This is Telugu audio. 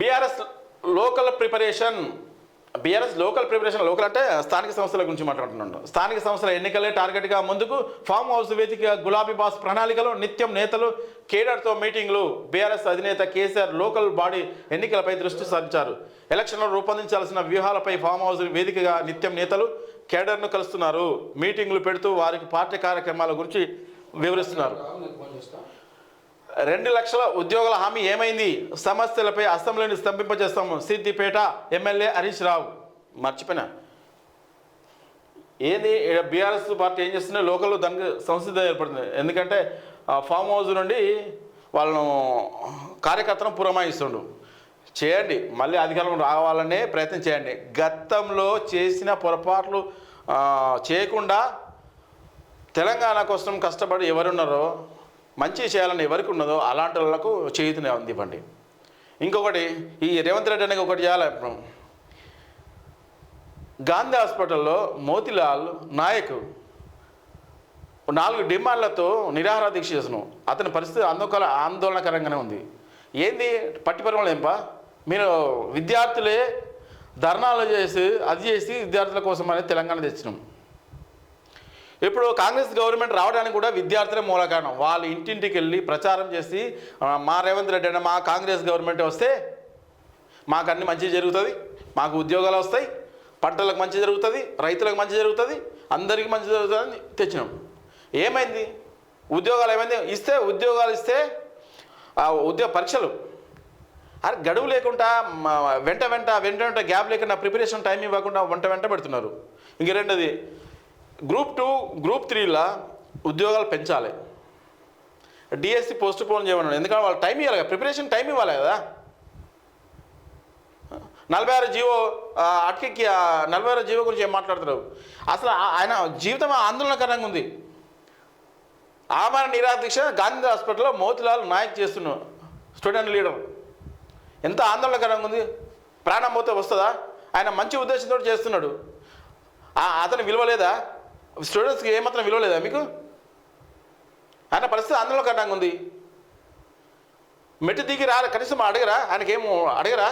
బీఆర్ఎస్ లోకల్ ప్రిపరేషన్ లోకల్ అంటే స్థానిక సంస్థల గురించి మాట్లాడుతున్నాను. స్థానిక సంస్థల ఎన్నికలే టార్గెట్గా ముందుకు ఫామ్ హౌస్ వేదికగా గులాబీ బాస్ ప్రణాళికలు, నిత్యం నేతలు కేడర్తో మీటింగ్లు. బీఆర్ఎస్ అధినేత కేసీఆర్ లోకల్ బాడీ ఎన్నికలపై దృష్టి సారించారు. ఎలక్షన్లో రూపొందించాల్సిన వ్యూహాలపై ఫామ్ హౌస్ వేదికగా నిత్యం నేతలు కేడర్ను కలుస్తున్నారు. మీటింగ్లు పెడుతూ వారికి పార్టీ కార్యక్రమాల గురించి వివరిస్తున్నారు. 2 లక్షల ఉద్యోగుల హామీ ఏమైంది? సమస్యలపై అసెంబ్లీని స్తంభింపజేస్తాము. సిద్దిపేట ఎమ్మెల్యే హరీష్ రావు. మర్చిపోయినా ఏంది బీఆర్ఎస్ పార్టీ ఏం చేస్తుంది? లోకల్ దానికి సంసిద్ధ ఏర్పడుతుంది. ఎందుకంటే ఫామ్ హౌస్ నుండి వాళ్ళను కార్యకర్తను పురమాయిస్తుండు. చేయండి, మళ్ళీ అధికారంలో రావాలనే ప్రయత్నం చేయండి. గతంలో చేసిన పొరపాట్లు చేయకుండా తెలంగాణ కోసం కష్టపడి ఎవరున్నారో, మంచి చేయాలని ఎవరికి ఉన్నదో అలాంటి వాళ్ళకు చేయుతూనే ఉంది ఇవ్వండి. ఇంకొకటి, ఈ రేవంత్ రెడ్డి అనేది ఒకటి చేయాలి. గాంధీ హాస్పిటల్లో మోతిలాల్ నాయక్ 4 డిమాండ్లతో నిరాహార దీక్ష చేస్తున్నాం. అతని పరిస్థితి ఆందోళనకరంగానే ఉంది. ఏంది పట్టిపరమలు ఏంపా? మీరు విద్యార్థులే ధర్నాలు చేసి విద్యార్థుల కోసం అనేది తెలంగాణ తెచ్చినాం. ఇప్పుడు కాంగ్రెస్ గవర్నమెంట్ రావడానికి కూడా విద్యార్థులే మూల కారణం. వాళ్ళు ఇంటింటికి వెళ్ళి ప్రచారం చేసి మా రేవంత్ రెడ్డి అయినా మా కాంగ్రెస్ గవర్నమెంట్ వస్తే మాకు అన్ని మంచి జరుగుతుంది, మాకు ఉద్యోగాలు వస్తాయి, పంటలకు మంచి జరుగుతుంది, రైతులకు మంచి జరుగుతుంది, అందరికీ మంచి జరుగుతుందని తెచ్చినాం. ఏమైంది? ఉద్యోగాలు ఏమైంది? ఉద్యోగాలు ఇస్తే ఉద్యోగ పరీక్షలు గడువు లేకుండా వెంట గ్యాప్ లేకుండా ప్రిపరేషన్ టైం ఇవ్వకుండా వెంట పెడుతున్నారు. ఇంక రెండోది, గ్రూప్ 2 గ్రూప్ 3ల ఉద్యోగాలు పెంచాలి. డిఎస్సి పోస్ట్ పోన్ చేయమన్నాడు. ఎందుకంటే వాళ్ళు టైం ఇవ్వాలి కదా, ప్రిపరేషన్ టైం ఇవ్వాలి కదా. 46 జీవో అటుకెక్కి 46 జీవో గురించి ఏం మాట్లాడుతున్నారు? అసలు ఆయన జీవితం ఆందోళనకరంగా ఉంది. ఆమరణ నిరాదీక్ష గాంధీ హాస్పిటల్లో మోతిలాల్ నాయక్ చేస్తున్నాడు. స్టూడెంట్ లీడర్ ఎంత ఆందోళనకరంగా ఉంది. ప్రాణం పోతే వస్తుందా? ఆయన మంచి ఉద్దేశంతో చేస్తున్నాడు. అతను విలువలేదా? స్టూడెంట్స్కి ఏమాత్రం విలువలేదా మీకు? ఆయన పరిస్థితి ఆందోళనకరంగా ఉంది. మెట్టు దిగి కనీసం అడగరా? ఆయనకేమో అడగరా?